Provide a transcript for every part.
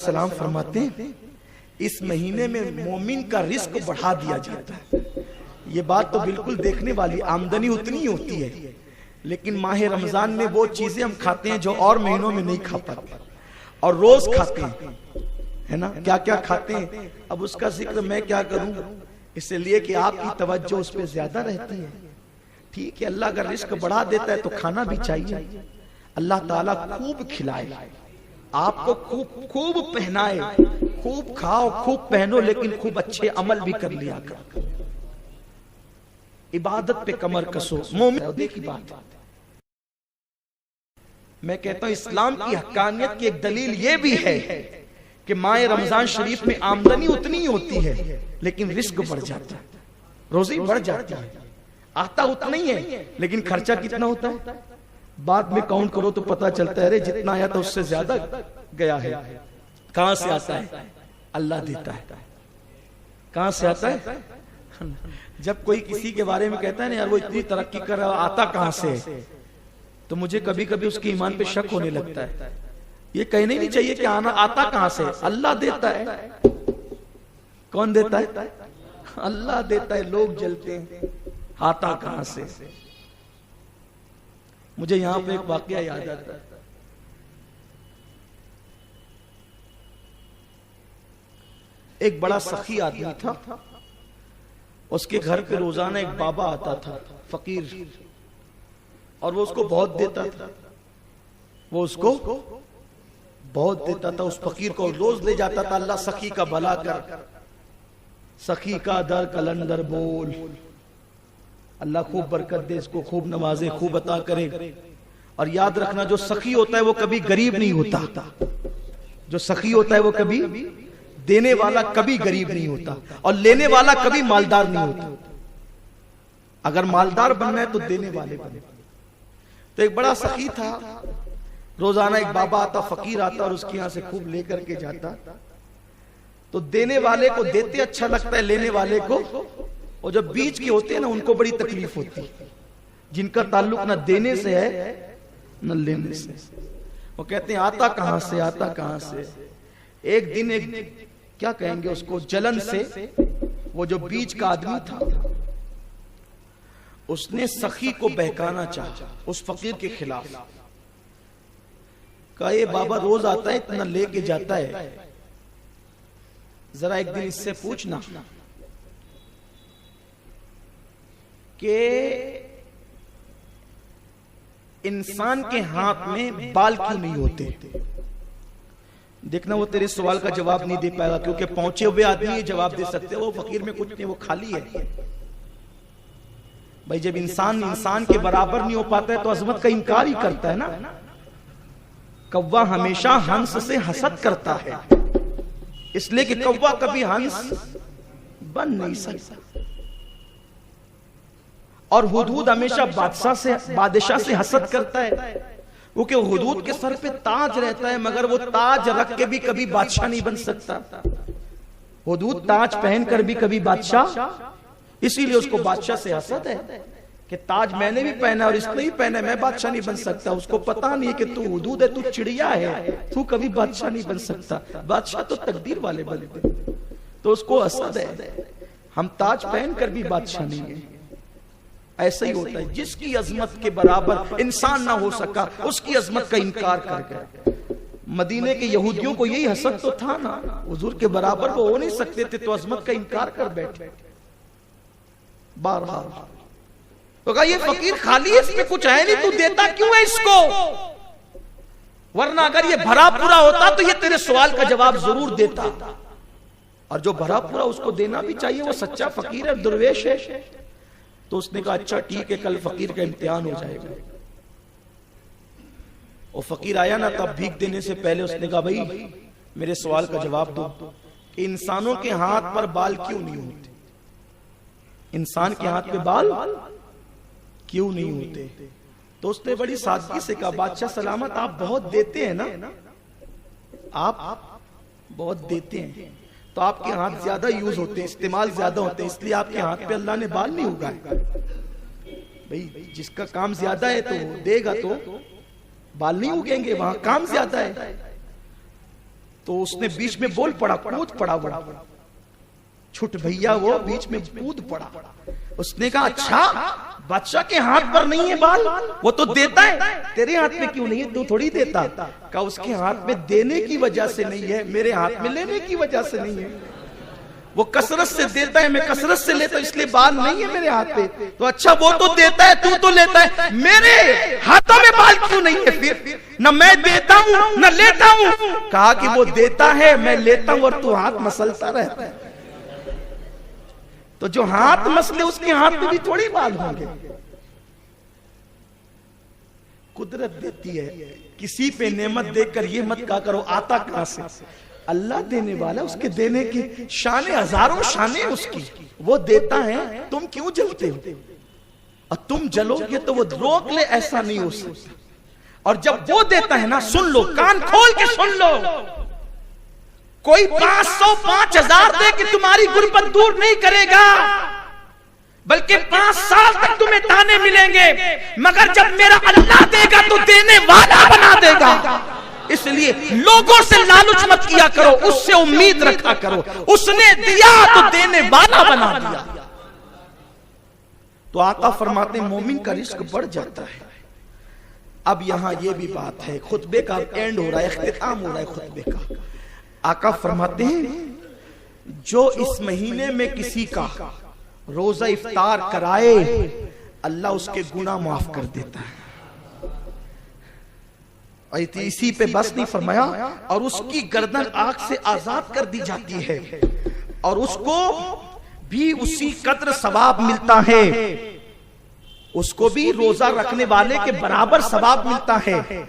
सलाम फरमाते हैं इस महीने में मोमिन का रिस्क बढ़ा दिया जाता है। ये बात तो बिल्कुल देखने वाली, आमदनी उतनी ही होती है, लेकिन माह रमजान में वो चीजें हम खाते हैं जो और महीनों में नहीं खा पाते और रोज खाते हैं, है ना। क्या क्या खाते हैं अब उसका जिक्र मैं क्या करूं, इसलिए कि आपकी तवज्जो उस पर ज्यादा रहती है। ठीक है, अल्लाह अगर रिस्क बढ़ा देता है तो खाना भी चाहिए। अल्लाह ताला खूब खिलाए, आपको खूब खूब पहनाए, खूब खाओ खूब पहनो, लेकिन खूब अच्छे अमल भी कर लिया कर, इबादत पे कमर कसो। मोमिन की बात मैं कहता हूं इस्लाम की हक्कानियत की एक दलील ये भी है कि माह रमजान शरीफ में आमदनी उतनी ही होती है लेकिन रिस्क बढ़ जाता है, रोजी बढ़ जाती है, आता उतना ही है लेकिन खर्चा कितना होता है बाद में काउंट करो तो पता चलता है अरे जितना आया था उससे ज्यादा गया है। कहां से आता है? अल्लाह देता है। कहां से आता है? जब कोई किसी के बारे में कहता है ना यार वो इतनी तरक्की कर रहा है, आता कहां से है, तो मुझे कभी कभी उसके ईमान पे शक होने लगता है। ये कहना ही नहीं चाहिए कि आना आता कहां से, अल्लाह देता है। कौन देता है? अल्लाह देता है। लोग जलते हैं, आता कहां से। मुझे यहां पे एक वाकया याद आता है। एक बड़ा सखी आदमी था, उसके घर पे रोजाना एक बाबा आता था फकीर, और वो उसको बहुत देता था, वो उसको बहुत देता था। उस फकीर को रोज ले जाता था, अल्लाह सखी का भला कर, सखी का दर कलंदर बोल, अल्लाह खूब बरकत दे, इसको खूब नवाजे, खूब अता करे। और याद रखना जो सखी होता है वो कभी गरीब नहीं होता, जो सखी होता है वो कभी देने वाला कभी गरीब नहीं होता, और लेने वाला कभी मालदार नहीं होता। अगर मालदार बनना है तो देने वाले बने। तो एक बड़ा सखी था, रोजाना एक बाबा आता, फकीर आता और उसके यहां से खूब लेकर के जाता। तो देने वाले को देते अच्छा लगता है, लेने वाले को, और जब बीच के होते हैं ना उनको बड़ी तकलीफ होती है, जिनका ताल्लुक न देने से है न लेने से। वो कहते हैं आता कहां से, आता कहां से। एक दिन एक क्या कहेंगे उसको, जलन से वो जो बीच का आदमी था उसने सखी को बहकाना चाहा उस फकीर के खिलाफ। कहा ये बाबा रोज आता है, इतना लेके जाता है, जरा एक दिन इससे पूछना कि इंसान के हाथ में बाल क्यों नहीं होते। देखना वो तेरे सवाल का जवाब नहीं दे पाएगा, क्योंकि पहुंचे हुए आदमी ये जवाब दे सकते हैं, वो फकीर में कुछ नहीं, वो खाली है। भाई जब इंसान के बराबर नहीं हो पाता है तो अजमत का इनकार ही करता है ना। कौवा हमेशा हंस से हसद करता है, इसलिए कि कौवा कभी हंस बन नहीं सकता। और हुदहुद हमेशा बादशाह से हसद करता है, क्योंकि हुदहुद के सर पे ताज रहता है, मगर वो ताज रख के भी कभी बादशाह नहीं बन सकता। हुदहुद ताज पहनकर भी कभी बादशाह, इसीलिए उसको बादशाह से हसद है कि ताज मैंने भी पहना और इसने भी पहना, मैं बादशाह नहीं बन सकता। उसको पता नहीं है कि तू हुदहुद है, तू चिड़िया है, तू कभी बादशाह नहीं बन सकता। बादशाह तो तकदीर वाले बनते, तो उसको हसद है, हम ताज पहनकर भी बादशाह नहीं है। ऐसा ही होता है, जिसकी अजमत के बराबर इंसान ना हो सका उसकी अजमत का इनकार कर गया। मदीने के यहूदियों को यही हसद तो था ना, हुजूर के बराबर वो हो नहीं सकते थे, तो अजमत का इनकार कर बैठे बारहा। तो कहा ये फकीर खाली है, इसमें कुछ है नहीं, तू देता क्यों है इसको, वरना अगर ये भरा पूरा होता तो ये तेरे सवाल का जवाब जरूर देता। और जो भरा पूरा उसको देना भी चाहिए, वो सच्चा फकीर है, दुर्वेश है। तो उसने कहा अच्छा ठीक है, कल फकीर का इम्तिहान हो जाएगा। वो फकीर आया ना, तब भीख देने से पहले उसने कहा भाई मेरे सवाल का जवाब दो कि इंसानों के हाथ पर बाल क्यों नहीं होते, इंसान के हाथ पे बाल क्यों नहीं होते। तो उसने बड़ी सादगी से कहा बादशाह सलामत, आप बहुत देते हैं ना, आप बहुत देते हैं, तो आपके हाथ ज्यादा यूज होते हैं, इस्तेमाल ज्यादा होते हैं, इसलिए आपके हाथ पे अल्लाह ने बाल नहीं उगाए। भाई जिसका काम ज्यादा है तो देगा तो बाल नहीं उगेंगे, वहां काम ज्यादा है। तो उसने बीच में बोल पड़ा, कूद पड़ा, बड़ा छुट भैया वो बीच में कूद पड़ा। उसने कहा अच्छा बादशाह के हाथ पर नहीं है बाल, वो तो देता है, तेरे हाथ में क्यों नहीं है, तू थोड़ी देता। कहा उसके हाथ में देने की वजह से नहीं है, मेरे हाथ में लेने की वजह से नहीं है। वो कसरत से देता है, मैं कसरत से लेता हूं, इसलिए बाल नहीं है मेरे हाथ पे। तो अच्छा वो तो देता है, तू तो लेता है, मेरे हाथों में बाल क्यों नहीं है? फिर न मैं देता हूं न लेता हूं। कहा कि वो देता है, मैं लेता हूं, और तू हाथ मसलता रहता है। तो जो हाथ मसले उसके हाथ में भी थोड़ी बाल होंगे। कुदरत देती है, किसी पे नेमत देकर ये मत कहा करो आता कहां से, अल्लाह देने वाला, उसके देने की शाने हजारों शाने उसकी, वो देता है, तुम क्यों जलते हो? और तुम जलोगे तो वो रोक ले, ऐसा नहीं हो सकता। और जब वो देता है ना, सुन लो, कान खोल के सुन लो, कोई 500 5000 दे कि तुम्हारी गुर्बत दूर नहीं करेगा, बल्कि 5 साल तक तुम्हें ताने मिलेंगे, मगर जब मेरा अल्लाह देगा तो देने वाला बना देगा। इसलिए लोगों से लालच मत किया करो, उससे उम्मीद रखा करो, उसने दिया तो देने वाला बना दिया। तो आका फरमाते मोमिन का रिस्क बढ़ जाता है। अब यहां यह भी बात है, खुतबे का एंड हो रहा है, इख्तिताम हो रहा है खुतबे का। आका फरमाते हैं जो इस महीने में किसी का रोजा इफ्तार कराए, अल्लाह उसके गुनाह माफ कर देता है। और इसी पे बस नहीं फरमाया, और उसकी गर्दन आग से आजाद कर दी जाती है, और उसको भी उसी कद्र सवाब मिलता है, उसको भी रोजा रखने वाले के बराबर सवाब मिलता है।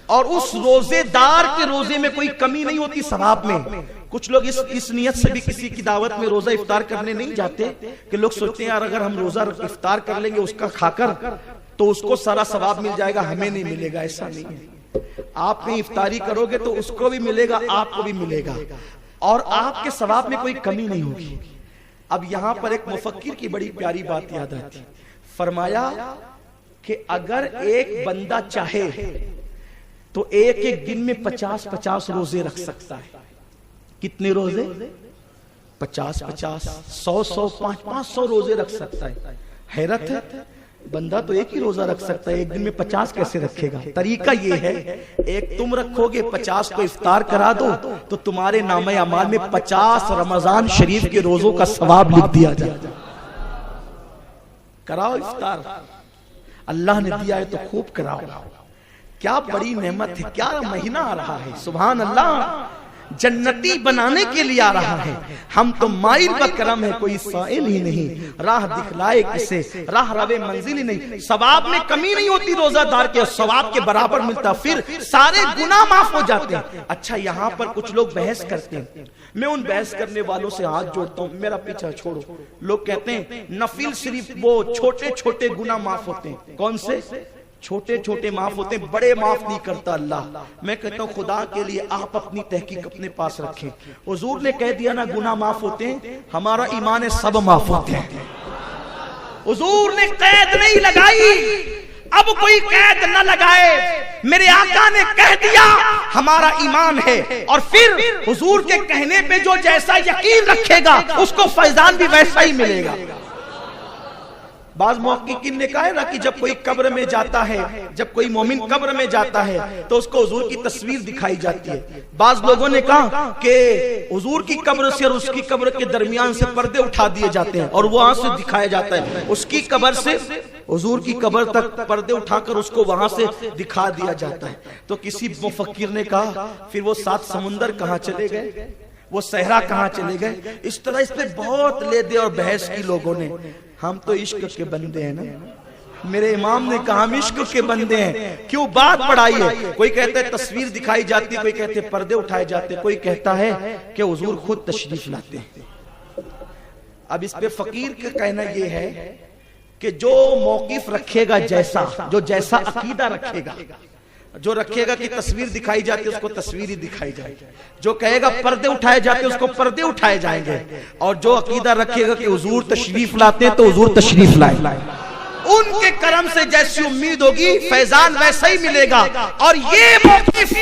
और उस रोजेदार के रोजे में कोई कमी नहीं होती सवाब में। कुछ लोग इस नियत से भी किसी की दावत में रोजा इफ्तार करने नहीं जाते कि लोग सोचते हैं यार अगर हम रोजा इफ्तार कर लेंगे उसका खाकर तो उसको सारा सवाब मिल जाएगा, हमें नहीं मिलेगा। ऐसा नहीं है, आप कहीं इफ्तारी करोगे तो उसको भी मिलेगा, आपको भी मिलेगा, और आपके सवाब में कोई कमी नहीं होगी। अब यहां पर एक मुफक्किर की बड़ी प्यारी बात याद आती, फरमाया कि अगर एक बंदा चाहे तो एक एक दिन में 50-50 रोजे रख सकता है। कितने रोजे? 50-50, 100-100, 500 रोजे रख सकता है। हैरत है, बंदा तो एक ही रोजा रख सकता है, एक दिन में 50 कैसे रखेगा? तरीका ये है, एक तुम रखोगे, 50 को इफ्तार करा दो तो तुम्हारे नामे अमाल में 50 रमजान शरीफ के रोजों का सवाब लिख दिया जाए। कराओ इफ्तार, अल्लाह ने दिया है तो खूब कराओ। क्या बड़ी नेमत है, क्या महीना आ रहा है, सुभान अल्लाह, जन्नती बनाने के लिए आ रहा है। हम तो माइल व करम है, कोई साइल ही नहीं, राह दिखलाए किसे, राह रवे मंजिल ही नहीं। सवाब में कमी नहीं होती रोजादार के, सवाब के बराबर मिलता, फिर सारे गुनाह माफ हो जाते हैं। अच्छा यहाँ पर कुछ लोग बहस करते हैं, मैं उन बहस करने वालों से हाथ जोड़ता हूँ, मेरा पीछा छोड़ो। लोग कहते हैं नफिल सिर्फ वो छोटे छोटे गुनाह माफ होते हैं। कौन से छोटे छोटे माफ होते हैं, बड़े माफ नहीं करता अल्लाह। मैं कहता हूँ खुदा के लिए आप अपनी तहकीक अपने पास रखें। हुजूर ने कह दिया ना गुनाह माफ होते हैं, हमारा ईमान है सब माफ होते हैं। हुजूर ने कैद नहीं लगाई, अब कोई कैद न लगाए, मेरे आका ने कह दिया हमारा ईमान है। और फिर हुजूर के कहने पे जो जैसा यकीन रखेगा उसको फैजान भी वैसा ही मिलेगा। बाज मुहक्किकीन ने कहा है ना कि जब कोई कब्र में जाता है, जब कोई मोमिन कब्र में जाता है तो उसको हुजूर की तस्वीर दिखाई जाती है। बाज लोगों ने कहा कि हुजूर की कब्र से और उसकी कब्र के दरमियान से पर्दे उठा दिए जाते हैं और वहां से दिखाया जाता है, उसकी कब्र से हुजूर की कब्र तक पर्दे उठाकर उसको वहां से दिखा दिया जाता है। तो किसी मुफक्किर ने कहा फिर वो 7 समुंदर कहां चले गए, वो सहरा कहां चले गए? इस तरह इस पे बहुत ले दे और बहस की लोगों ने। हम तो इश्क के बंदे हैं ना, मेरे इमाम ने कहा हम इश्क के बंदे हैं, क्यों बात बढ़ाई है? कोई कहता है तस्वीर दिखाई जाती है, कोई कहते हैं पर्दे उठाए जाते हैं, कोई कहता है कि हुजूर खुद तशरीफ लाते हैं। अब इस पे फकीर का कहना यह है कि जो मौकिफ रखेगा, जो जैसा अकीदा रखेगा, जो रखेगा कि तस्वीर दिखाई जाती है उसको तस्वीर ही दिखाई जाएगी, जो कहेगा पर्दे उठाए जाते उसको पर्दे उठाए जाएंगे, और जो अकीदा रखेगा कि हुजूर तशरीफ लाते हैं तो हुजूर तशरीफ लाए, उनके करम से जैसी उम्मीद होगी फैजान वैसा ही मिलेगा। और ये मौक़िफ़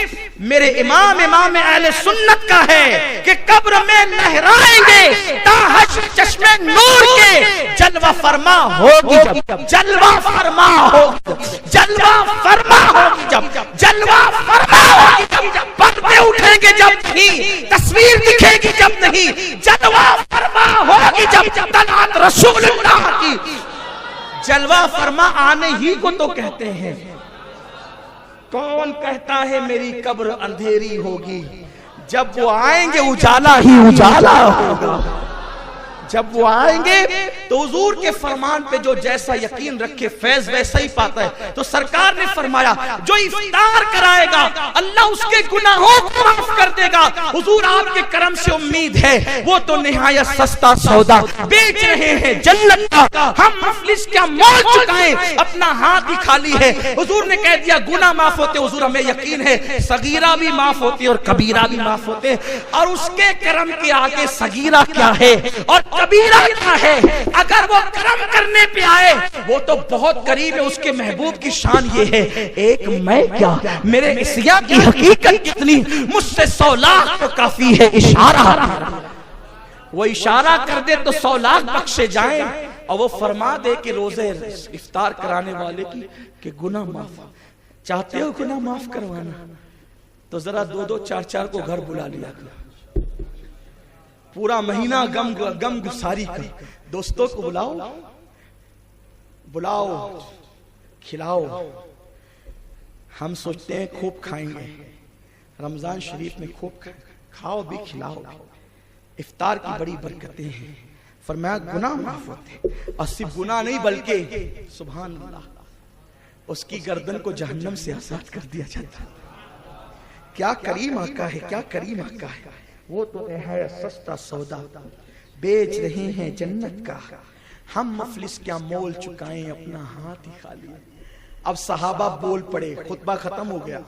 मेरे इमाम अहले सुन्नत का है कि कब्र में लहराएंगे ताहश्र चश्मे नूर के, जलवा फरमा होगी जब, जलवा फरमा होगी, जलवा फरमा होगी जब, जलवा फरमा होगी जब, पर्दे उठेंगे जब नहीं, तस्वीर दिखेगी जब नहीं, जलवा फरमा होगी जब, तलात रसूलुल्लाह की। जलवा फरमा आने ही को तो कहते हैं। कौन कहता है मेरी कब्र अंधेरी होगी? जब वो आएंगे उजाला ही उजाला होगा। जब वो आएंगे तो हुजूर के फरमान पे जो जैसा यकीन रखे फैज वैसा ही पाता है। तो सरकार ने फरमाया जो इफ्तार कराएगा अल्लाह उसके गुनाहों को माफ कर देगा। हुजूर आपके करम से उम्मीद है, वो तो निहायत सस्ता सौदा बेच रहे हैं जन्नत का, हम मफलिस क्या मोल चुकाएं, अपना हाथ ही खाली है। हुजूर ने कह दिया गुनाह माफ होते, हुजूर हमें यकीन है सगीरा भी माफ होती है और कबीरा भी माफ होते हैं। और उसके करम के आगे सगीरा क्या है और कबीरा क्या है? अगर वो करम करने पे आए वो तो बहुत करीब है। उसके महबूब की शान ये है, एक मैं क्या मेरे इसिया की हकीकत कितनी, मुझसे 100 लाख तो काफी है इशारा। वो इशारा कर दे तो 100 लाख बख्शे जाएं। और वो फरमा दे कि रोजे इफ्तार कराने वाले की कि गुनाह माफ, चाहते हो गुनाह माफ करवाना तो जरा 2-2 4-4 को घर बुला लिया करो। पूरा महीना गम गुसारी कर, दोस्तों को बुलाओ, बुलाओ, खिलाओ। हम सोचते हैं खूब खाएंगे, रमजान शरीफ में खूब खाओ भी खिलाओ भी। इफ्तार की बड़ी बरकतें हैं। फरमाया गुनाह माफ होते, और सिर्फ गुनाह नहीं बल्कि सुभान अल्लाह उसकी गर्दन को जहन्नम से आजाद कर दिया जाता। क्या करीम आका है, क्या करीम आका है। वो तो है सस्ता सौदा बेच रहे हैं जन्नत का, हम मफलिस क्या मोल चुकाएं, अपना हाथ ही खाली। अब सहाबा बोल पड़े, खुतबा खत्म हो गया,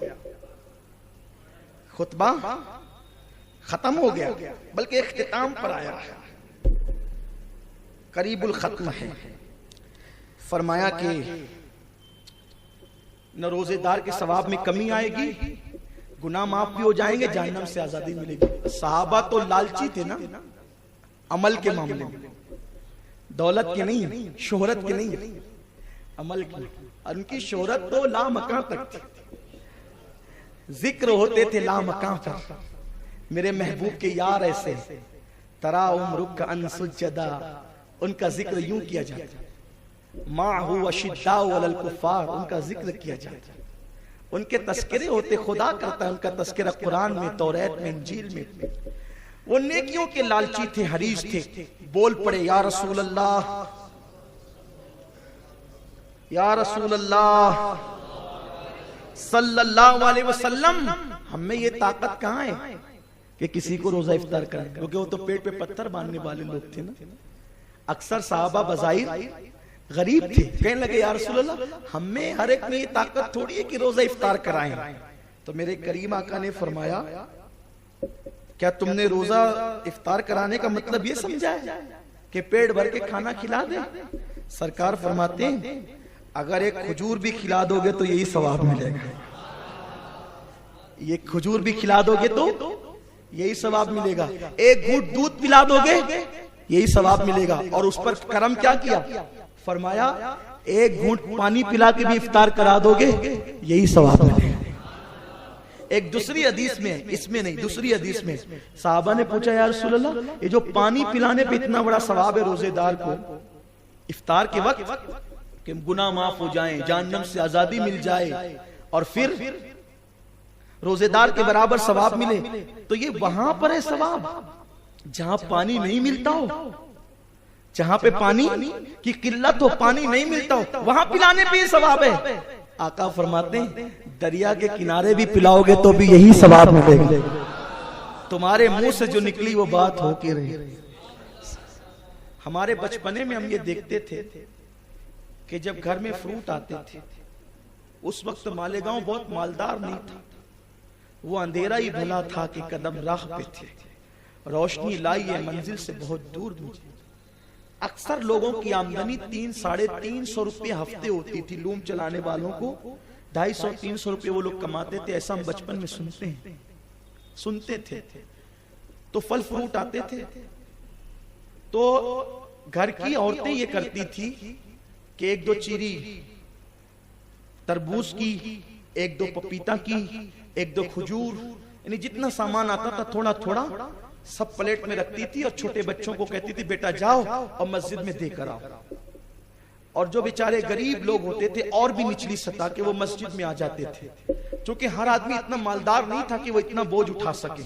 खुतबा खत्म हो गया, बल्कि इख्तिताम पर आया, करीबुल खत्म है। फरमाया कि न रोजेदार के सवाब में कमी आएगी, गुनाह माफ भी हो जाएंगे, जहन्नम से आजादी मिलेगी। सहाबा तो लालची थे ना, अमल के मामले में, दौलत के नहीं, शोहरत के नहीं, अमल की। और उनकी शोहरत तो लामकां तक थी, जिक्र होते थे लामकां पर। मेरे महबूब के यार ऐसे तरा उम्रुक अनसुज्जदा, उनका जिक्र यूं किया जाता, माहु अशिद्दाउ अलल कुफ्फार, उनका जिक्र किया जाता। उनके तस्करे होते, खुदा करता है उनका तस्करा कुरान में, तौरात में, इंजील में। वो नेकियों के लालची थे, हरीस थे। बोल पड़े या रसूल अल्लाह, या रसूल अल्लाह सल्लल्लाहु अलैहि वसल्लम, हमें ये ताकत कहाँ है कि किसी को रोजा इफ्तार करें, क्योंकि वो तो पेट पे पत्थर बांधने वाले लोग थे ना। अक्सर साहबा बज़ाहिर गरीब थे, कहने लगे या रसूल अल्लाह हमें हर एक में ये ताकत थोड़ी है कि रोजा इफ्तार कराएं। तो मेरे करीम आका ने फरमाया क्या तुमने रोजा इफ्तार कराने का मतलब ये समझा है कि पेट भर के खाना खिला दे? सरकार फरमाते हैं अगर एक खजूर भी खिला दोगे तो यही सवाब मिलेगा, ये खजूर भी खिला दोगे तो यही सवाब मिलेगा, एक घूंट दूध पिला दोगे यही सवाब मिलेगा। और उस पर करम क्या किया? फरमाया एक घूंट पानी पिला के भी इफ्तार करा दोगे यही सवाब मिलेगा। एक दूसरी हदीस में, इसमें नहीं, दूसरी हदीस में साहबा ने पूछा या रसूल अल्लाह ये जो पानी पिलाने पे इतना बड़ा सवाब है रोजेदार को इफ्तार के वक्त कि गुनाह माफ हो जाएं, जहन्नम से आजादी मिल जाए और फिर रोजेदार के बराबर सवाब मिले, तो ये वहां पर है सवाब जहां पानी नहीं मिलता हो, जहां पे पानी की किल्लत हो, पानी नहीं मिलता हो, वहां पिलाने पे सवाब है। आका फरमाते हैं दरिया के किनारे भी पिलाओगे तो भी यही सवाब मिलेगा। तुम्हारे मुंह से जो निकली वो बात हो के रही। हमारे बचपने में हम ये देखते थे कि जब घर में फ्रूट आते थे उस वक्त मालेगांव बहुत मालदार नहीं था, वो अंधेरा ही भला था कि कदम राह पे थे, रोशनी लाई है मंजिल से बहुत दूर मुझे। अक्सर लोगों की आमदनी 300-350 रुपये हफ्ते होती थी। लूम चलाने वालों को 250-300 रुपये वो लोग कमाते थे, ऐसा हम बचपन में सुनते थे। तो फल फ्रूट आते थे, तो घर की औरतें ये करती थी कि 1-2 चीरी तरबूज की, 1-2 पपीता की, 1-2 खजूर, यानी जितना सामान आता था थोड़ा थोड़ा सब प्लेट में रखती थी और छोटे बच्चों को कहती थी बेटा जाओ और मस्जिद में देकर आओ। और जो बेचारे गरीब लोग होते थे और भी निचली सतह के, वो मस्जिद में आ जाते थे। क्योंकि हर आदमी इतना मालदार नहीं था कि वो इतना बोझ उठा सके,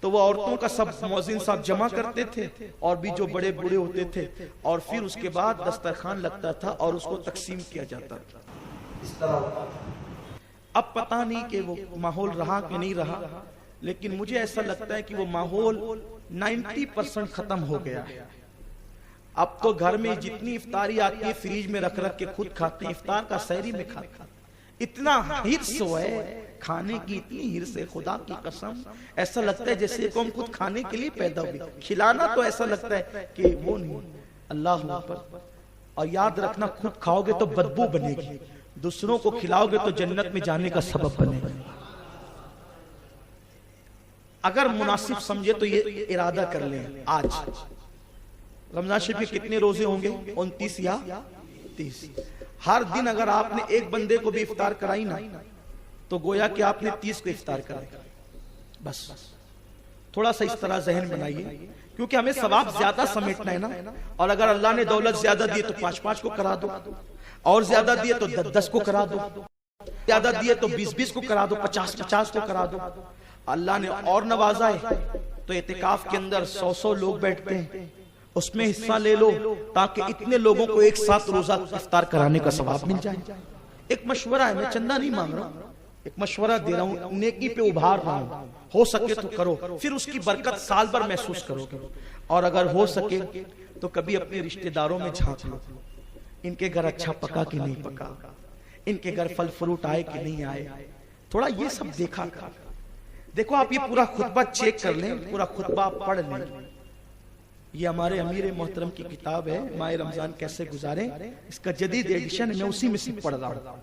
तो वो औरतों का सब मौजिन साहब जमा करते थे और भी जो बड़े बूढ़े होते थे, और फिर उसके बाद दस्तरखान लगता था और उसको तकसीम किया जाता था। इस तरह अब पता नहीं कि वो माहौल रहा कि नहीं रहा, लेकिन मुझे ऐसा लगता है कि वो माहौल 90% खत्म हो गया है। अब तो घर में जितनी इफ्तारी आती है फ्रिज में रख रख के खुद खाते हैं, इफ्तार का सहरी में खाते हैं। इतना हिर्स है खाने की, इतनी हिर्स है, खुदा की कसम ऐसा लगता है जैसे को हम खुद खाने के लिए पैदा हुए। खिलाना तो ऐसा लगता है कि वो नहीं, अल्लाह अकबर। और याद रखना, खुद खाओगे तो बदबू बनेगी, दूसरों को खिलाओगे तो जन्नत में जाने का सबब बनेगा। अगर मुनासिब समझे तो ये इरादा कर लें। आज रमजान शरीफ के कितने रोजे होंगे? 29 या 30। हर दिन अगर आपने एक बंदे को भी इफ्तार कराई ना, तो गोया कि आपने 30 को इफ्तार कराया। बस थोड़ा सा इस तरह जहन बनाइए, क्योंकि हमें सवाब ज्यादा समेटना है ना। और अगर अल्लाह ने दौलत ज्यादा दी तो 5-5 को करा दो, और ज्यादा दिए तो 10-10 को करा दो, ज्यादा दिए तो 20-20 को करा दो, 50-50 को करा दो। अल्लाह ने और नवाजा है तो एतिकाफ के अंदर 100-100 लोग बैठते हैं, उसमें हिस्सा ले लो ताकि इतने लोगों को एक साथ रोजा इफ्तार कराने का सवाब मिल जाए। एक मशवरा है, मैं चंदा नहीं मांग रहा हूं, एक मशवरा दे रहा हूं, नेकी पे उभार रहा हूं। हो सके तो करो, फिर उसकी बरकत साल भर महसूस करोगे। और अगर हो सके तो कभी अपने रिश्तेदारों में झांक लो, इनके घर अच्छा पका कि नहीं पका, इनके घर फल फ्रूट आए कि नहीं आए, थोड़ा ये सब देखा कर। देखो आप ये पूरा खुतबा चेक कर लें, पूरा खुतबा आप पढ़ लें। ये हमारे अमीर मोहतरम की किताब है, माह रमजान कैसे गुजारें, इसका जदीद एडिशन मैं उसी में से पढ़ रहा हूं।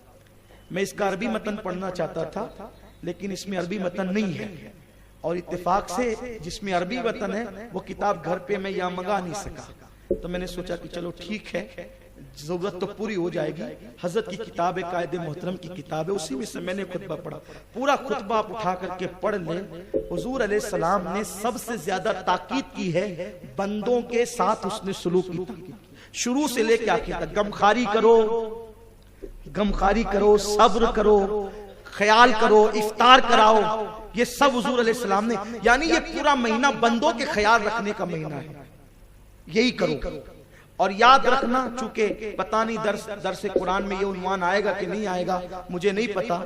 मैं इसका अरबी मतन पढ़ना चाहता था, लेकिन इसमें अरबी मतन नहीं है, और इत्तेफाक से जिसमें अरबी मतन है वो किताब घर पे मैं यहाँ मंगा नहीं सका। तो मैंने सोचा कि चलो ठीक है, जरूरत तो पूरी हो जाएगी। हजरत की किताब है, कायदे मोहतरम की किताब है, उसी में से मैंने खुतबा पढ़ा। पूरा खुतबा आप उठा करके पढ़ लें। हुजूर अलैहिस्सलाम ने सबसे ज्यादा ताकीद की है बंदों के साथ उसने सलूक की, शुरू से लेकर आखिर तक। गमखारी करो, सब्र करो, ख्याल करो, इफ्तार कराओ, ये सब हुजूर अलैहिस्सलाम ने, यानी ये पूरा महीना बंदों के ख्याल रखने का महीना है, यही करो। और याद रखना, चूंकि पता नहीं दर्स कुरान में ये उन्वान आएगा कि नहीं आएगा, मुझे नहीं पता,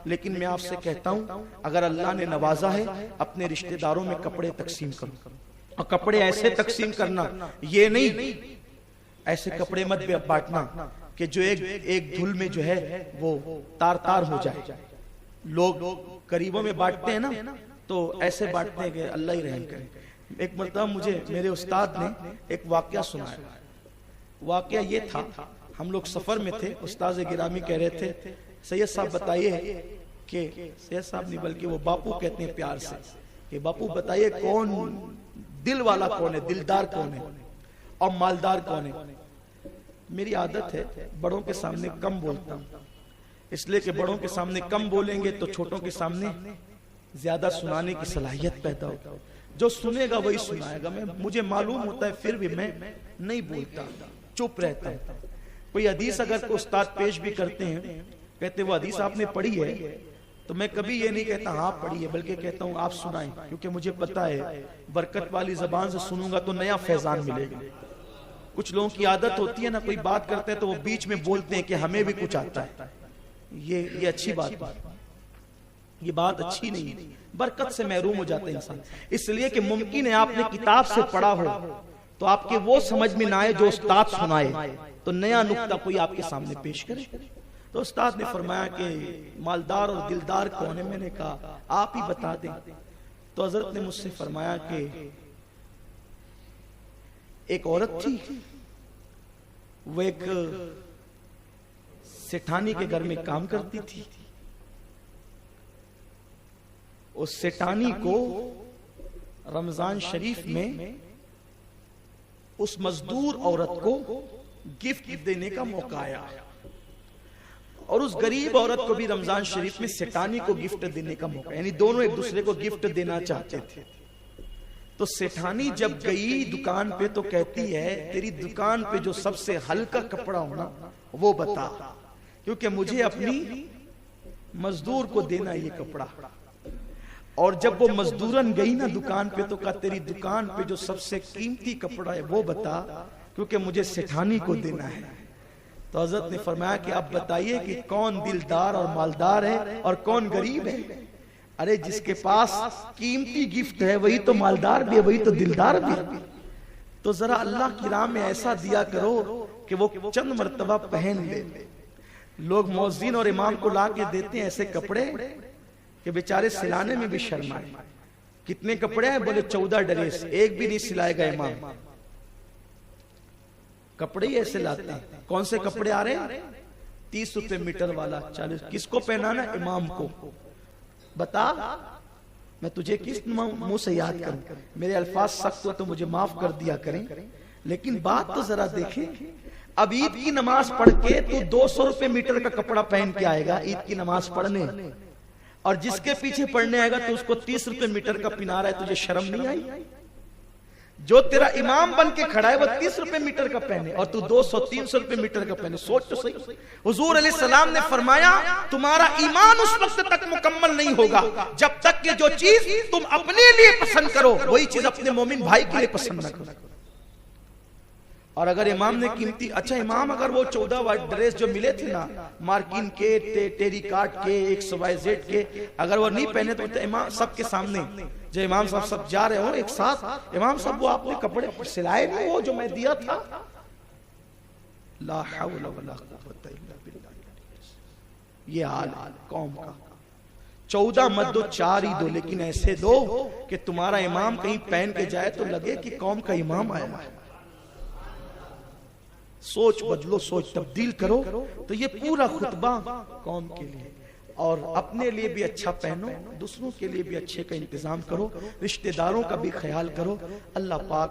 लेकिन मैं आपसे कहता हूं अगर अल्लाह ने नवाजा है, अपने रिश्तेदारों में कपड़े तकसीम करो। और कपड़े ऐसे तकसीम करना, ये नहीं ऐसे कपड़े मत बांटना कि जो एक धुल में जो है वो तार तार हो जाए। लोग करीबों में बांटते हैं ना, तो ऐसे बांटते हैं कि अल्लाह ही रहम करे। एक मरतबा मुझे मेरे उस्ताद ने एक वाकया सुनाया। वाकया ये था, हम लोग सफर में थे, उस्ताद गिरामी कह रहे थे सैयद साहब बताइए कि, सैयद साहब नहीं बल्कि वो बापू कहते हैं प्यार से, कि बापू बताइए कौन दिल वाला कौन है, दिलदार कौन है और मालदार कौन है। मेरी आदत है बड़ों के सामने कम बोलता हूं, इसलिए कि बड़ों के सामने कम बोलेंगे तो छोटों के सामने ज्यादा सुनाने की सलाहियत पैदा होगी। जो सुनेगा वही सुनाएगा। मुझे मालूम होता है, फिर भी मैं नहीं बोलता, चुप रहता हूं। कोई हदीस अगर उस्ताद पेश भी करते हैं, कहते वो हदीस आपने पढ़ी है, तो मैं कभी ये नहीं कहता हाँ पढ़ी है, बल्कि कहता हूं आप सुनाएं, क्योंकि मुझे पता है बरकत वाली जबान से सुनूंगा तो नया फैजान मिलेगा। कुछ लोगों की आदत होती है ना, कोई बात करते हैं तो वो बीच में बोलते हैं कि हमें भी कुछ आता है। ये अच्छी बात है, ये बात अच्छी नहीं है, बरकत से महरूम हो जाते हैं इंसान। इसलिए कि मुमकिन है आपने किताब से पढ़ा हो तो आपके वो समझ में ना आए जो उस्ताद सुनाए, तो नया नुक्ता कोई आपके सामने पेश करे। तो उस्ताद ने फरमाया कि मालदार और दिलदार कौन है। मैंने कहा आप ही बता दें। तो हजरत ने मुझसे फरमाया कि एक औरत थी, वो एक सेठानी के घर में काम करती थी। उस सेठानी को रमजान शरीफ में उस मजदूर औरत को गिफ्ट देने का मौका आया, और उस गरीब औरत को भी रमजान शरीफ में सेठानी को गिफ्ट देने का मौका, यानी दोनों एक दूसरे को गिफ्ट देना चाहते थे। तो सेठानी जब गई दुकान पे तो कहती है, तेरी दुकान पे जो सबसे हल्का कपड़ा हो ना वो बता, क्योंकि मुझे अपनी मजदूर को देना ये कपड़ा। और जब वो मजदूरन गई ना दुकान पे तो कहा, तेरी दुकान पे जो सबसे कीमती कपड़ा है वो बता, क्योंकि मुझे सेठानी को देना है। तो हजरत ने फरमाया कि आप बताइए कि कौन दिलदार और मालदार है और कौन गरीब है। अरे जिसके पास कीमती गिफ्ट है वही तो मालदार भी है, वही तो दिलदार भी है। तो जरा अल्लाह की राह में ऐसा दिया करो कि वो चंद मर्तबा पहन ले। लोग मौज़िन और इमाम को ला के देते हैं ऐसे कपड़े कि बेचारे सिलाने में भी शर्म आए। कितने कपड़े हैं? बोले 14 ड्रेस, एक भी नहीं सिलाएगा इमाम। कपड़े ही ऐसे लाते हैं। कौन से कपड़े आ रहे हैं? 30 रुपए मीटर वाला, 40। किसको पहनाना? इमाम को। बता, मैं तुझे किस मुंह से याद करूं? मेरे अल्फाज सख्त हो तो मुझे माफ कर दिया करें, लेकिन बात तो जरा देखें। अब ईद की नमाज पढ़ के तो 200 रुपए मीटर का कपड़ा पहन के आएगा ईद की नमाज पढ़ने, और जिसके पीछे पढ़ने आएगा तो उसको 30 रुपए मीटर का पिना रहा है। तुझे शर्म नहीं आई? जो तेरा इमाम बन के खड़ा है वो 30 रुपए मीटर का पहने और तू 200-300 रुपए मीटर का पहने। सोच तो सही। हुजूर अलैहिस्सलाम ने फरमाया, तुम्हारा ईमान उस वक्त तक मुकम्मल नहीं होगा जब तक कि जो चीज तुम अपने लिए पसंद करो वही चीज अपने मोमिन भाई के लिए पसंद न करो। और अगर इमाम ने कीमती, अच्छा इमाम अगर वो 14 वाइट ड्रेस जो मिले थे ना, मार्किन के, टेरिकाट के, XYZ के, अगर वो नहीं पहने तो इमाम सबके सामने जो इमाम साहब सब जा रहे हो एक साथ, इमाम साहब वो आपने कपड़े सिलाए नहीं, वो जो मैं दिया था। ला हौला वला कुव्वता इल्ला बिल्लाह। ये हाल कौम का। 14 मत दो, 4 ही दो, लेकिन ऐसे दो कि तुम्हारा इमाम कहीं पहन के जाए तो लगे कि कौम का इमाम आया है। सोच बदलो, सोच तब्दील करो। तो ये पूरा खुतबा कौम के लिए, और अपने लिए भी अच्छा पहनो, दूसरों के लिए भी अच्छे का इंतजाम करो, रिश्तेदारों का भी ख्याल करो। अल्लाह पाक